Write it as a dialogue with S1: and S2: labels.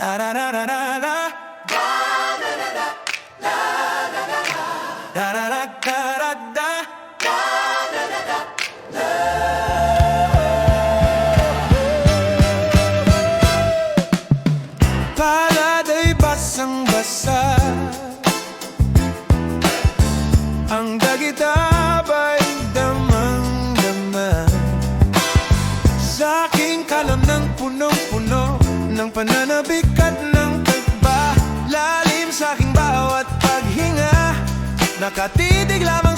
S1: Da da da da da da. Da da da da da da. Palad ay basang-basa, ang dagitabay damang-dama. Sa aking kalam ng punong-puno ng pananabik at ng tagba, lalim sa aking bawat paghinga, nakatitig lamang